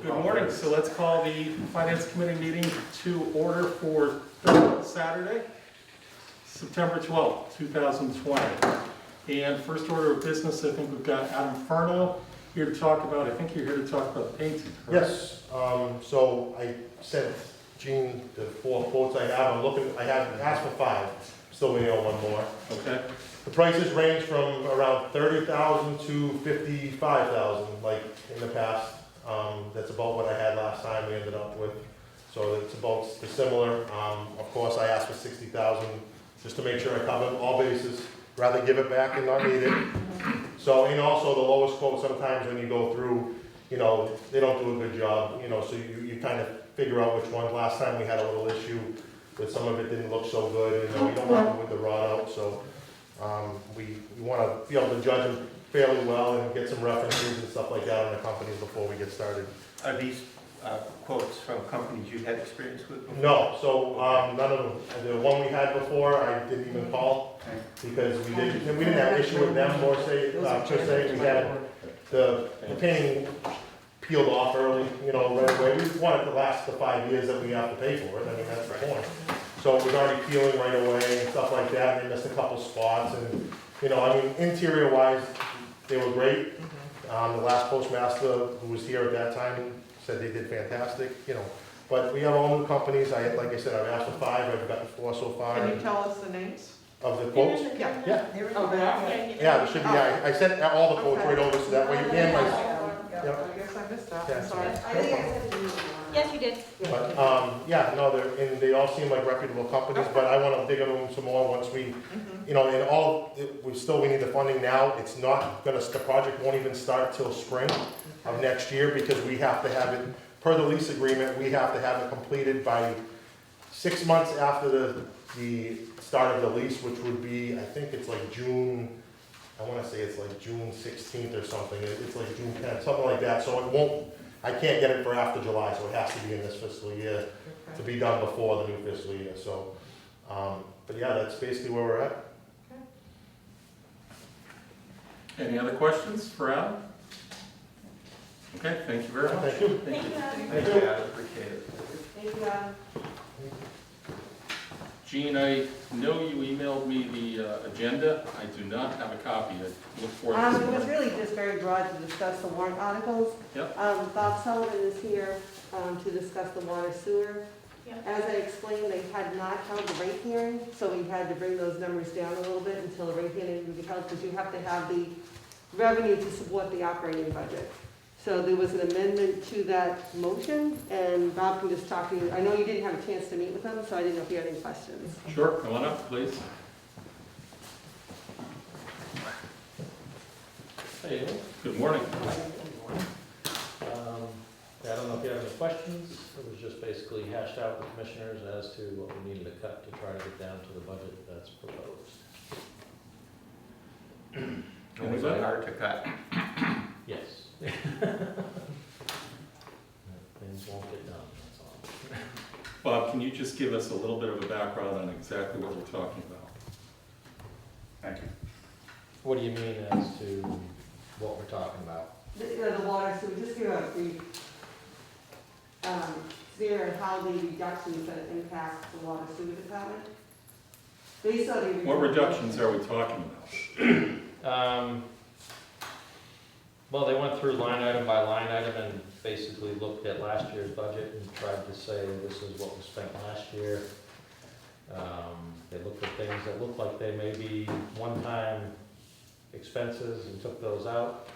Good morning. So let's call the Finance Committee meeting to order for Saturday, September 12th, 2020. And first order of business, I think we've got Adam Furno here to talk about, I think you're here to talk about the painting. Correct? Yes, so I sent Gene the 4 quotes I have. I have asked for 5, still waiting on 1 more. Okay. The prices range from around $30,000 to $55,000, like in the past. That's about what I had last time we ended up with. So it's about similar. Of course, I asked for $60,000 just to make sure I covered all bases, rather give it back and not need it. So, and also the lowest quote, sometimes when you go through, you know, they don't do a good job, you know, so you kind of figure out which ones. Last time we had a little issue with some of it didn't look so good, you know, we don't want to with the rod out, so we want to be able to judge them fairly well and get some references and stuff like that on the companies before we get started. Are these quotes from companies you had experience with before? No, so none of them. The one we had before, I didn't even call because we didn't have issue with them per se. We had the painting peeled off early, you know, right away. We want it to last the 5 years that we have to pay for it. I mean, that's the point. So it was already peeling right away and stuff like that. And they missed a couple spots, and you know, I mean, interior wise, they were great. The last postmaster who was here at that time said they did fantastic, you know. But we have all new companies. Like I said, I've asked for 5. I've gotten 4 so far. Can you tell us the names? Of the quotes? Yeah. Yeah. Oh, they are? Yeah, there should be. I sent all the quotes right over so that way you can like. I guess I missed that, Yeah. I'm sorry. Yes, you did. But yeah, no, and they all seem like reputable companies. But I want to dig into them some more once we, you know, and we need the funding now. It's not gonna. The project won't even start till spring of next year because we have to have it per the lease agreement. We have to have it completed by 6 months after the start of the lease, which would be, I think it's like June. I want to say it's like June 16th or something. It's like June 10th, something like that. So it won't. I can't get it for after July, so it has to be in this fiscal year to be done before the new fiscal year. So, but yeah, that's basically where we're at. Any other questions for Adam? Okay, thank you very much. Thank you. Thank you, Adam. Thank you, Adam. Appreciate it. Thank you, Adam. Gene, I know you emailed me the agenda. I do not have a copy. I look forward to It this was morning. really just very broad to discuss the warrant articles. Yep. Bob Sullivan is here to discuss the water sewer. Yep. As I explained, they had not held the rate hearing, so we had to bring those numbers down a little bit until the rate hearing would be held, because you have to have the revenue to support the operating budget. So there was an amendment to that motion, and Bob can just talk to you. I know you didn't have a chance to meet with them, so I didn't know if you had any questions. Sure, come on up, please. Hey, Good morning. I don't know if you have any questions. It was just basically hashed out with commissioners as to what we needed to cut to try to get down to the budget that's proposed. Was it hard to cut? Yes. Things won't get done, that's all. Bob, can you just give us a little bit of a background on exactly what we're talking about? Thank you. What do you mean as to what we're talking about? The water sewer, just give a brief steer on how the reductions that impact the water sewer department. Based on the. What reductions are we talking about? Well, they went through line item by line item and basically looked at last year's budget and tried to say this is what was spent last year. They looked at things that looked like they may be one-time expenses and took those out.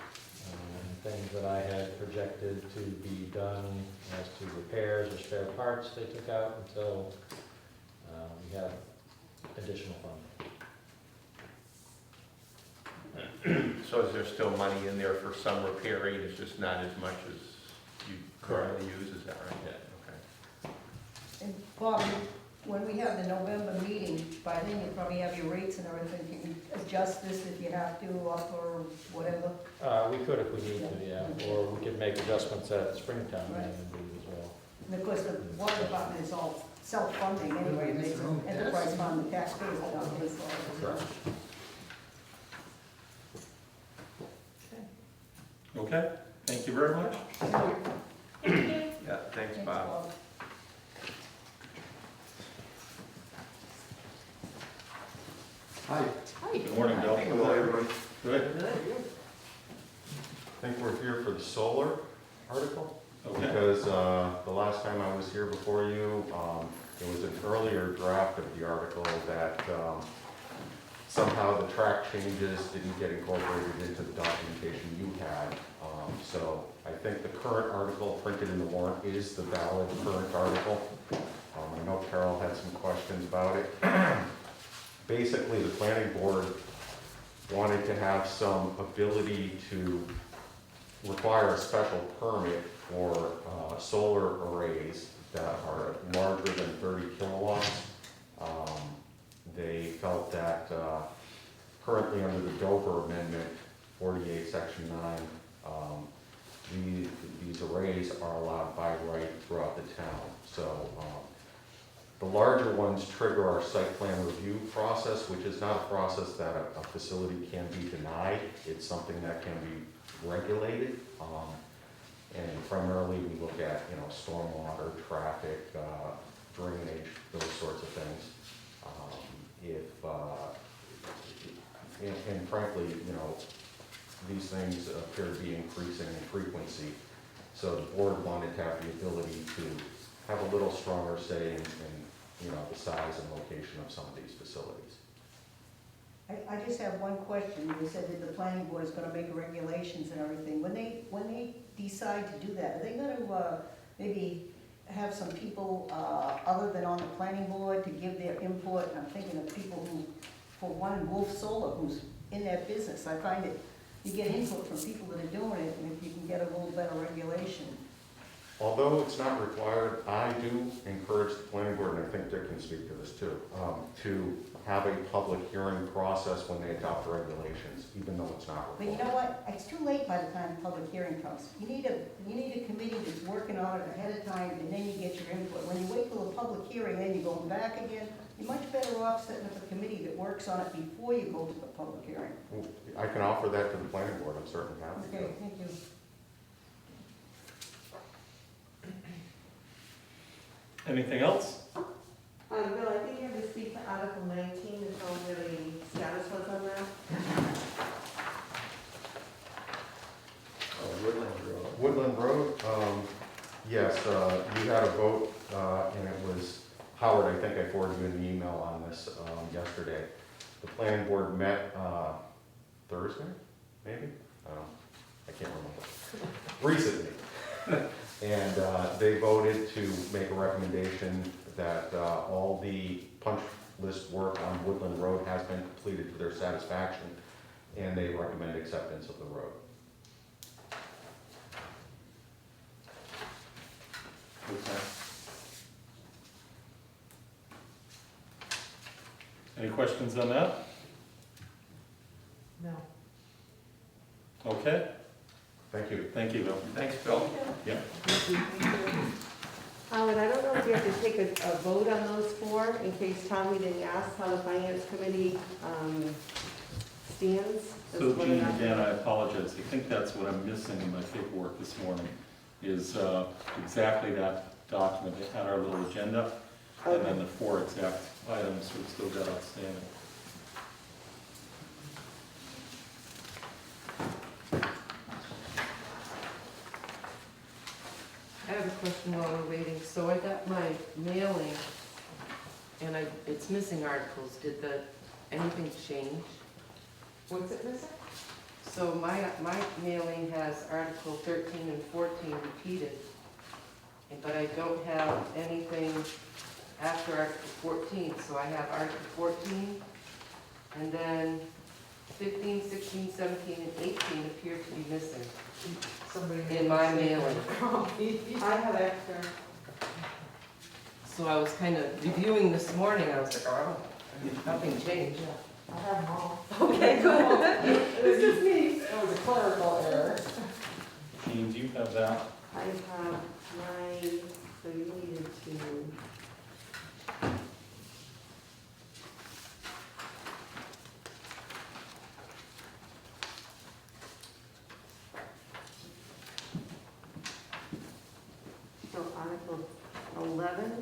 Things that I had projected to be done as to repairs or spare parts, they took out until we have additional funding. So is there still money in there for some repairing? It's just not as much as you currently use, is that right? Yeah. Okay. And Bob, when we have the November meeting, by then you probably have your rates and everything. Can you adjust this if you have to, up or whatever? We could if we need to, yeah, or we could make adjustments at springtime Right. and do as well. And of course, the water department is all self-funding anyway. It's an enterprise fund, the taxpayers are not paying for it. Okay, thank you very much. Thanks, Bob. Hi. Good morning, Bill. Hello, everyone. Good. I think we're here for the solar article, Okay. because the last time I was here before you, it was an earlier draft of the article that somehow the track changes didn't get incorporated into the documentation you had. So I think the current article printed in the warrant is the valid current article. I know Carol had some questions about it. Basically, the planning board wanted to have some ability to require a special permit for solar arrays that are larger than 30 kilowatts. They felt that currently under the Dover Amendment 48, Section 9, these arrays are allowed by right throughout the town. So the larger ones trigger our site plan review process, which is not a process that a facility can be denied. It's something that can be regulated. And primarily we look at, stormwater, traffic, drainage, those sorts of things. And frankly, these things appear to be increasing in frequency. So the board wanted to have the ability to have a little stronger say in the size and location of some of these facilities. I just have one question. You said that the planning board is gonna make regulations and everything. When they decide to do that, are they gonna, maybe have some people, other than on the planning board to give their input? I'm thinking of people who, for one, Wolf Solar, who's in that business. I find it, you get input from people that are doing it, and if you can get a little better regulation. Although it's not required, I do encourage the planning board, and I think Dick can speak to this too, to have a public hearing process when they adopt regulations, even though it's not But you required. know what? It's too late by the time the public hearing comes. You need a committee that's working on it ahead of time, and then you get your input. When you wait till the public hearing, then you go back again, you're much better off setting up a committee that works on it before you go to the public hearing. I can offer that to the planning board, I'm certainly happy to. Okay, thank you. Anything else? Bill, I think you have to speak to Article 19 and tell me where the status was on that. Woodland Road. Woodland Road, yes, you had a vote, and it was, Howard, I think I forwarded you an email on this yesterday. The planning board met Thursday, maybe? I can't remember. Recently. And they voted to make a recommendation that all the punch list work on Woodland Road has been completed to their satisfaction, and they recommend acceptance of the road. Okay. Any questions on that? No. Okay, Thank you. thank you, Bill. Thanks, Bill. Yeah. Howard, I don't know if you have to take a vote on those four, in case Tommy didn't ask how the finance committee stands. as So whether or Jean, not- again, I apologize. I think that's what I'm missing in my paperwork this morning, is exactly that document. It had our little agenda, and then the four exact items we've still got outstanding. I have a question while we're waiting. So I got my mailing, and it's missing articles. Did anything change? What's it missing? So my mailing has Article 13 and 14 repeated, but I don't have anything after Article 14. So I have Article 14, and then 15, 16, 17, and 18 appear to be missing in my mailing. I have extra. So I was kind of reviewing this morning, I was like, oh, nothing changed. I have them all. Okay, good. It's just me. That was a clerical error. Jean, do you have that? I have my, so you needed to. So Article 11.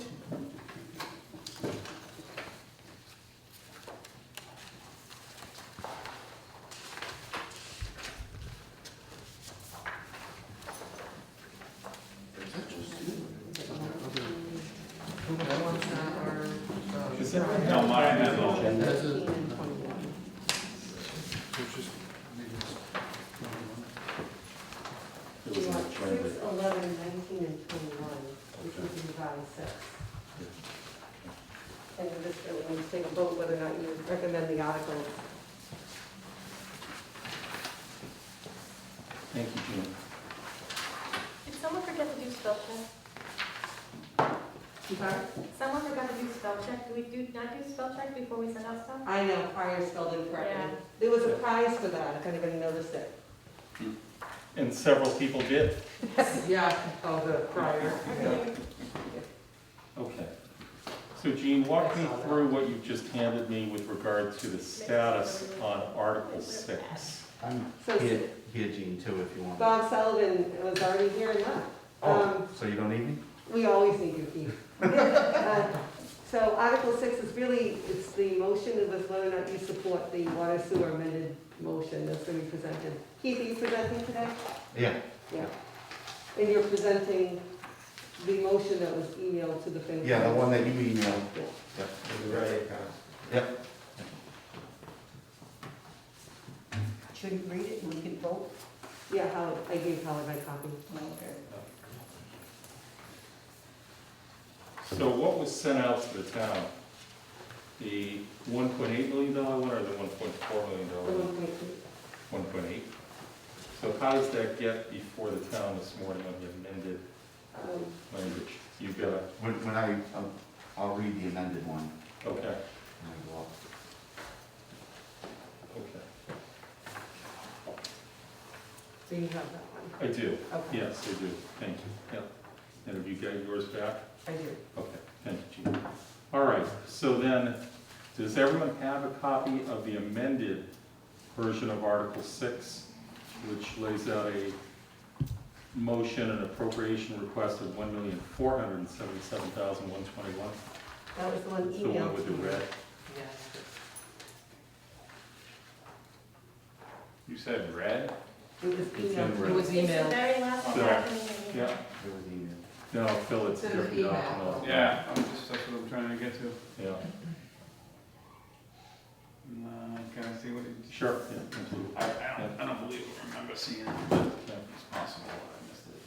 Is that No, mine has all. 19 and 21. It You was want not trying 6, to- 11, 19, and 21, which is the revised 6. And you just really need to take a vote whether or not you recommend the articles. Thank you, Jean. Did someone forget to do spell check? I'm sorry? Someone forgot to do spell check. Do we not do spell check before we send out stuff? I know, prior spelled incorrectly. Yeah. There was a prize for that, if anybody noticed it. And several people did. Yeah, oh, the prior. Okay. So Jean, walk me through what you just handed me with regard to the status on Article 6. So Here, Gene, too, if you want. Bob Sullivan was already here and left. Oh, so you don't need me? We always need you, Keith. So Article 6 is really, it's the motion of whether or not you support the water sewer amended motion that's going to be presented. Keith, are you presenting today? Yeah. Yeah. And you're presenting the motion that was emailed to the FinCom? Yeah, the one that you emailed. Yeah. Yep. Yep. Should we read it and we can vote? Yeah, Howard, I gave Howard my copy. Okay. So what was sent out to the town? The $1.8 million one or the $1.4 million The one? 1.2. 1.8. So how does that get before the town this morning on the amended language? You've got, When I'll read the amended one. okay, when I go up. okay. So you have that one? I do, Okay. yes, I do, thank you, yep. And have you got yours back? I do. Okay, thank you, Gene. All right, so then, does everyone have a copy of the amended version of Article 6, which lays out a motion and appropriation request of $1,477,121? That was the one It's the one emailed with to the you. red. You said red? It was It's in emailed. red. It was It's the emailed. very last Sure. document. Yeah, It was emailed. no, Phil, it's It's here, in the you email. don't know. Yeah, that's what I'm trying to get to. Yeah, Can I see what it? sure, yeah, absolutely. I don't believe I remember seeing it, but Yeah. it's possible I missed it.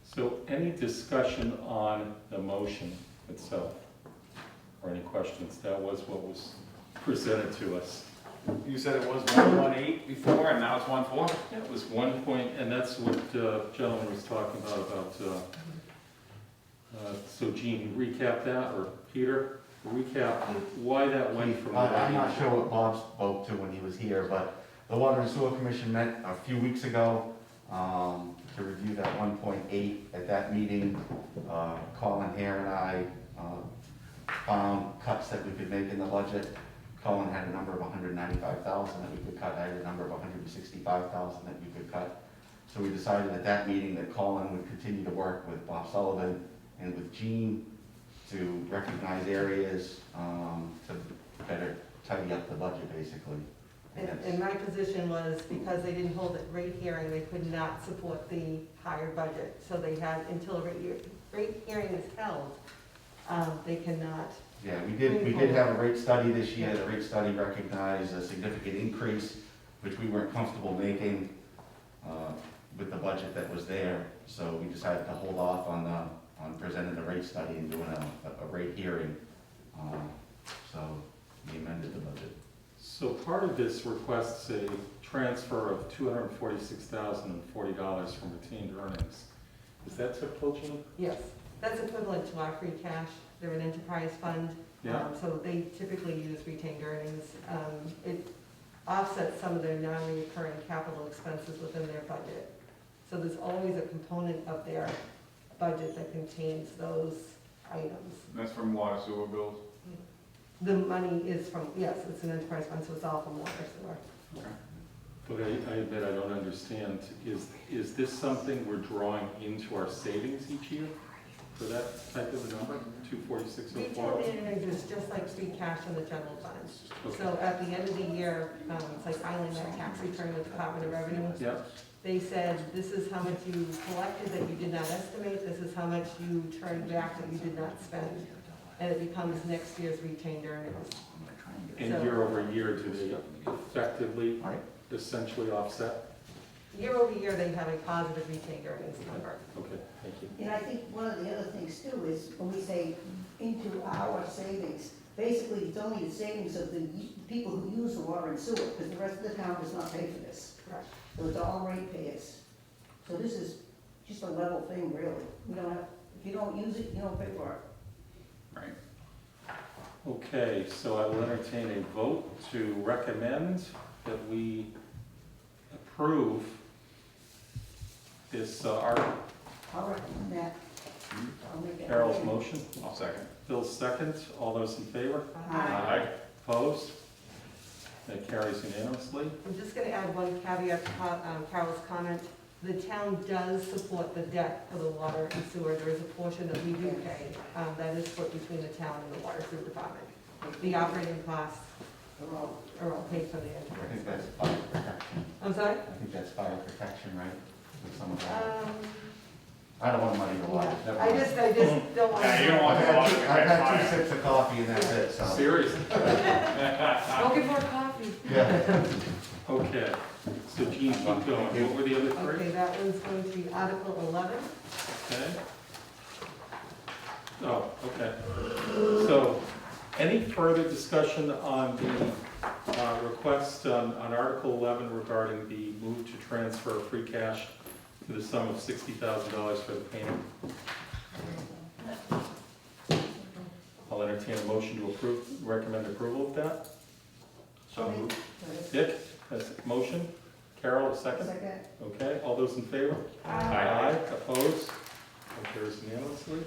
So any discussion on the motion itself? Or any questions? That was what was presented to us. You said it was 118 before, and now it's 14? Yeah, it was 1 point, and that's what gentleman was talking about, so Gene, recap that, or Peter, recap why that went from. I'm not sure what Bob spoke to when he was here, but the Water and Sewer Commission met a few weeks ago to review that 1.8. At that meeting, Colin Hare and I found cuts that we could make in the budget. Colin had a number of 195,000 that we could cut. I had a number of 165,000 that we could cut. So we decided at that meeting that Colin would continue to work with Bob Sullivan and with Gene to recognize areas to better tidy up the budget, basically. And my position was, because they didn't hold a rate hearing, they could not support the higher budget. So they had, until a rate hearing is held, they cannot. Yeah, we did have a rate study this year. The rate study recognized a significant increase, which we weren't comfortable making with the budget that was there. So we decided to hold off on presenting the rate study and doing a rate hearing. So we amended the budget. So part of this requests a transfer of $246,040 from retained earnings. Is that typical, Gene? Yes, that's equivalent to our free cash. They're an enterprise fund. Yeah. So they typically use retained earnings. It offsets some of their non-recurring capital expenses within their budget. So there's always a component of their budget that contains those items. That's from water sewer bills? the money is from, yes, it's an enterprise fund, so it's all from water sewer. But I admit I don't understand, is this something we're drawing into our savings each year for that type of a number, 24604? Retail earnings is just like free cash in the general fund. So at the end of the year, it's like filing that tax return with the Department of Revenue. Yep, They said, this is how much you collected that you did not estimate, this is how much you turned back that you did not spend. And it becomes next year's retained earnings. and So- year over year, do they effectively, essentially offset? Year over year, they have a positive retained earnings number. Okay, thank you. And I think one of the other things too is when we say into our savings, basically it's only the savings of the people who use the water and sewer, because the rest of the town does not pay for this. Correct. So it's all ratepayers. So this is just a level thing, really. We don't have, if you don't use it, you don't pay for it. Right. Okay, so I will entertain a vote to recommend that we approve this article. I'll recommend that. I'll make that. Carol's motion, I'll second. Bill's second, all those in favor? Aye. Opposed? That carries unanimously. I'm just gonna add one caveat to Carol's comment. The town does support the debt for the water and sewer. There is a portion that we do pay, that is split between the town and the water sewer department. The operating costs are all paid for the I enterprise. think that's fire protection. I'm sorry? I think that's fire protection, right? With some of that. I don't want money to water. Yeah. I just don't want to. Yeah, you don't want I've to had water, two- you I've got had two fire. sips of coffee and that's it, so. Seriously? Don't get more coffee. Yeah. Okay, so Jean, keep going. What were the other three? Okay, that one's going to be Article 11. Okay. Oh, okay. So, any further discussion on the request on Article 11 regarding the move to transfer free cash to the sum of $60,000 for the payment? I'll entertain a motion to approve, recommend approval of that. So moved. Dick, has a motion. Carol, a second. Second. Okay, all those in favor? Aye. Opposed? That carries unanimously.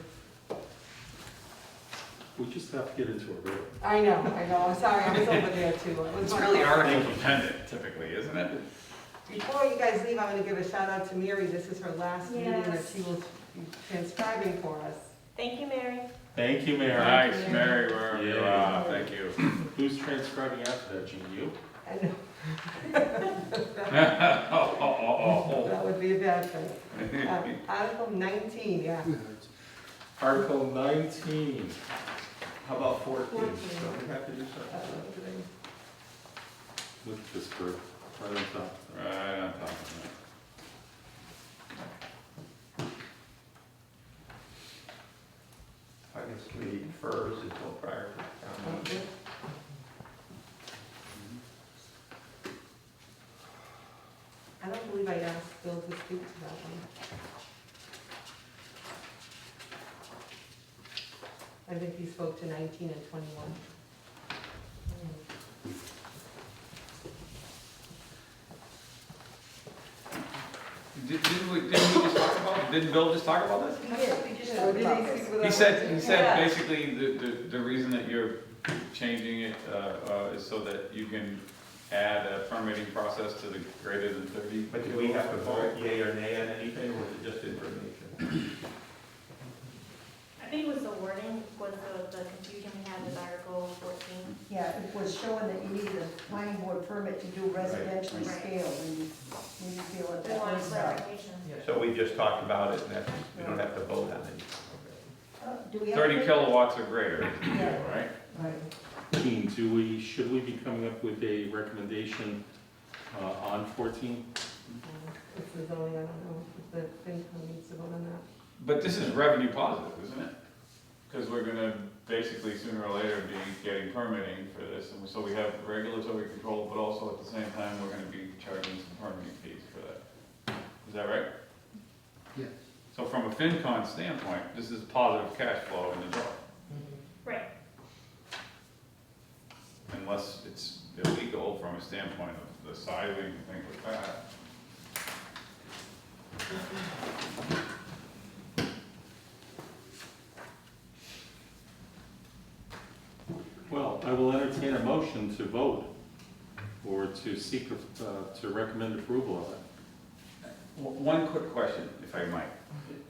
We just have to get into it, really. I know, I'm sorry, I was over there too. It was It's my really fault. article dependent typically, isn't it? Before you guys leave, I'm gonna give a shout out to Mary. This is her last meeting that Yes. she will be transcribing for us. Thank you, Mary. Thank you, Mary. Nice, Mary, wherever you Yeah. are, thank you. Who's transcribing after that, Jean? You? I know, Oh. that would be a bad thing. Article 19, yeah. Article 19. How about 14? Don't we have to do something? Look at this group, right on top. Right on top of that. I guess we first until prior to town meeting. I don't believe I asked Bill to speak to that one. I think he spoke to 19 and 21. Didn't we just talk about, didn't Bill just talk about this? We did, we just So talked did about he this. speak with He us? said Yeah. basically the reason that you're changing it is so that you can add a permitting process to the greater than 30. But do we have to vote yea or nay on anything, or is it just information? I think it was the wording, was the confusion we had with Article 14. Yeah, it was showing that you needed a planning board permit to do residential Right. scale, and we feel that We that wanted was, clarification. So we just talked about it, and that's, we don't have to vote on it. do we have? 30 kilowatts or greater, Yeah. right? Right. Jean, should we be coming up with a recommendation on 14? It's the zoning, I don't know if the FinCom needs to vote on that. But this is revenue positive, isn't it? Because we're gonna basically sooner or later be getting permitting for this, and so we have regulatory control, but also at the same time, we're gonna be charging some permitting fees for that. Is that right? Yes. So from a FinCon standpoint, this is positive cash flow in the door, Right. unless it's illegal from a standpoint of the sizing and things like that. Well, I will entertain a motion to vote or to seek, to recommend approval of it. One quick question, if I might,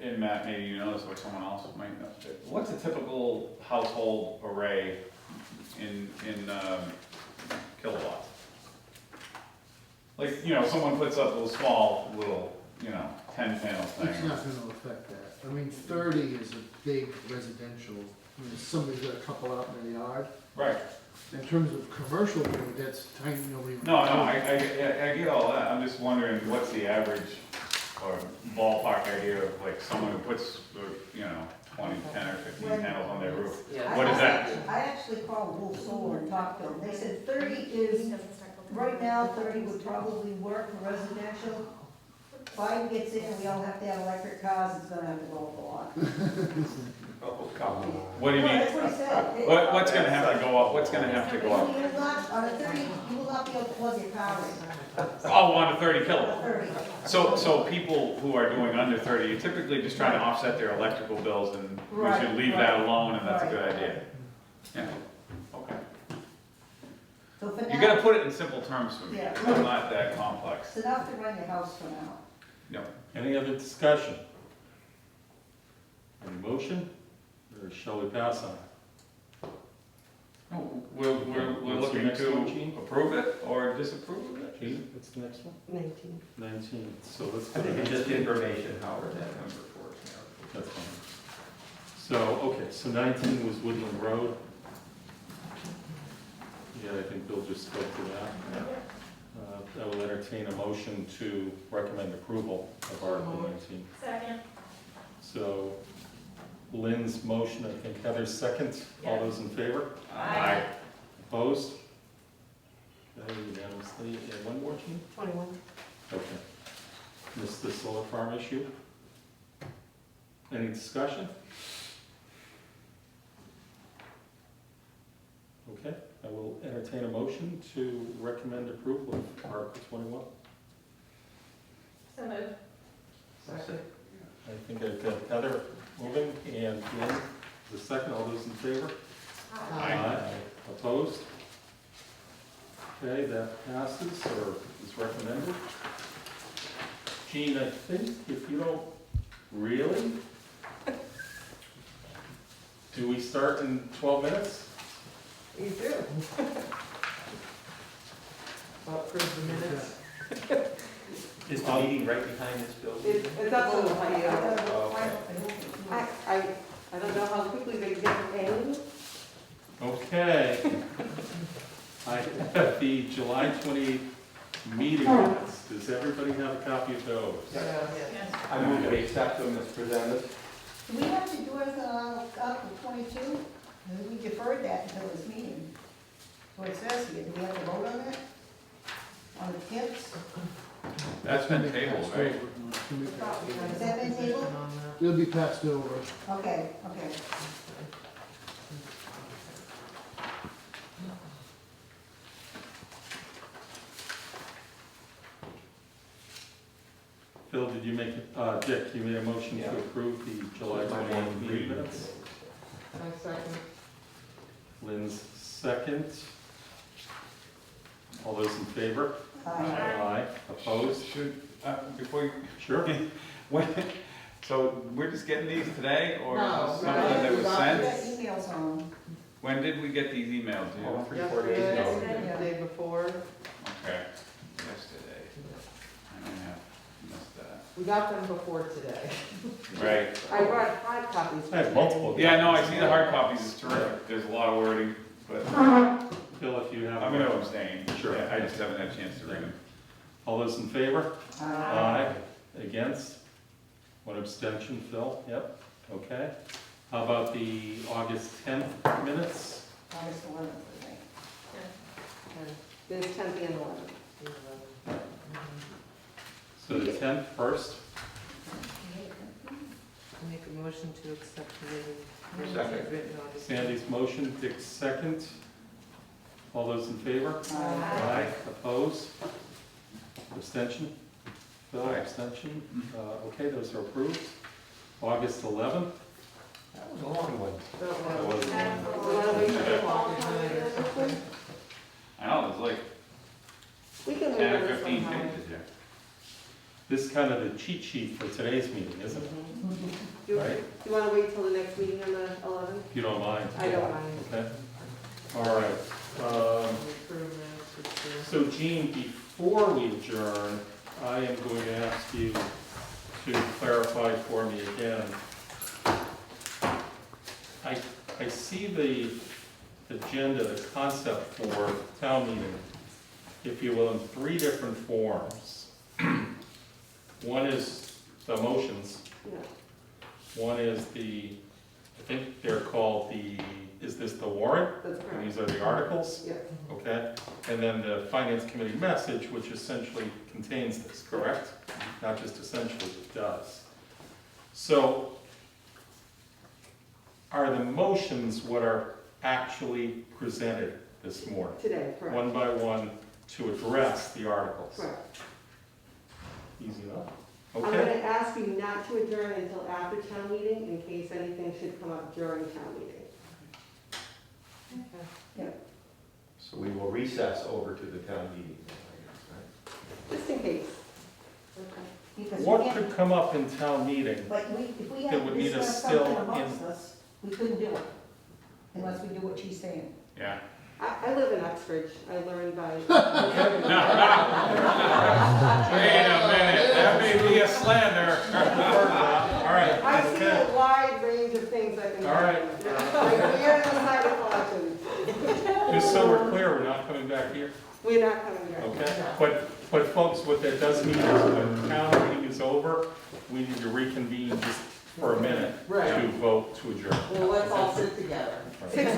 and Matt, maybe you know this, or someone else might know. What's a typical household array in kilowatts? Like, someone puts up a small, little, 10 panel thing. It's not gonna affect that. I mean, 30 is a big residential, I mean, if somebody's got a couple out in their yard. Right. In terms of commercial, that's tiny, nobody. would No, know. I get all that. I'm just wondering what's the average or ballpark idea of like someone who puts, 20, 10 or 15 panels on their roof? What is that? I actually called Wolf Solar and talked to them. They said 30 It is, doesn't start till- right now, 30 would probably work for residential. 5 gets in, we all have to have electric cars, it's gonna have to go up a lot. Oh, come on. What do you Well, mean? that's what he said. What's gonna have to go up? What's gonna have to go up? You will not, on a 30, you will not be able to plug your car in. Oh, on a 30 On kilowatt. a 30. So people who are doing under 30, you're typically just trying to offset their electrical bills, and we Right, should leave right. that alone, and that's a good Right. idea. Yeah, okay. So for You now, gotta put it in simple terms for me, Yeah. it's not that complex. it's enough to run your house for now. Any other discussion? Any motion, or shall we pass on it? No, We're What's your looking next one, to Gene? approve it or disapprove of it? Gene, what's the next one? 19. 19, so let's I go to think it's just 19. information, Howard, that number for us now. That's fine. So, okay, so 19 was Woodland Road. Yeah, I think Bill just spoke to that. I will entertain a motion to recommend approval of Article 19. Second. So Lynn's motion, I think Heather's second. All those in favor? Aye. Opposed? Okay, unanimously. And one more, Gene? 21. Okay. Missed the solar farm issue? Any discussion? Okay, I will entertain a motion to recommend approval of Article 21. So moved. Second. I think I've got Heather moving and Lynn, the second. All those in favor? Opposed? Okay, that passes or is recommended. Gene, I think if you don't really, do we start in 12 minutes? You do. Approve the minutes. Is the meeting right behind this building? It's up to the high. Okay. I don't know how quickly they get paid. Okay. I have the July 28th meeting minutes. Does everybody have a copy of those? Yes. I move that we accept them as presented. Do we have to do anything on Article 22? We deferred that until this meeting. So it says here, do we have to vote on that? On the tips? That's been tabled, right? Has that been tabled? It'll be passed over. Okay, okay. Phil, did you make, Dick, you made a motion Yeah. to approve the July 28th meeting minutes? I second. Lynn's second. All those in favor? Aye. Opposed? Before you, Sure. when, so we're just getting these today, or No, something that was We got sent? emails on them. When did we get these emails, do you know? 3-4 days ago. The day before. Okay, yesterday. I may have missed that. We got them before today. Right. I brought 5 copies. I have multiple. Yeah, no, I see the hard copies, it's terrific, there's a lot of wording, but Phil, if you have. I'm gonna abstain. Sure. Yeah, I just haven't had a chance to read them. All those in favor? Aye. Against? One abstention, Phil? Yep, okay. How about the August 10th minutes? August 11th, I think. There's 10th and 11th. So the 10th first? Make a motion to accept the minutes Second. written August. Sandy's motion, Dick's second. All those in favor? Aye. Opposed? Abstention? Phil, Aye. abstention? Okay, those are approved. August 11th? That was a long one. Don't That know. was- So why don't we just walk behind it? This is kind of the cheat sheet for today's meeting, isn't it? You, Right? you wanna wait till the next meeting on the 11th? If you don't mind. I don't mind. Okay. All right. So Jean, before we adjourn, I am going to ask you to clarify for me again. I see the agenda, the concept for town meeting, if you will, in 3 different forms. One is the motions, Yeah. one is I think they're called is this the warrant? That's And correct. these are the articles? Yeah. Okay, and then the finance committee message, which essentially contains this, correct? Not just essentially, it does. So, are the motions what are actually presented this morning? Today, correct. One by one, to address the articles? Correct. Easy enough, I'm okay? gonna ask you not to adjourn until after town meeting, in case anything should come up during town meeting. So we will recess over to the town meeting, I guess, Just in case. Because we What can't, could come up in town meeting? but if we That had would need us discussed still something amongst us, we couldn't do it, unless we do what she's saying. Yeah. I live in Uxbridge, I learned by. Wait a minute, that may be a slander. All right, I see okay. a wide range of things I can do. All right. Like, you're on the side of caution. Just so we're clear, we're not coming back here? We're not coming here. Okay, but folks, what that does mean is when town meeting is over, we need to reconvene just for a minute Right. to vote to adjourn. Well, let's all sit together. 6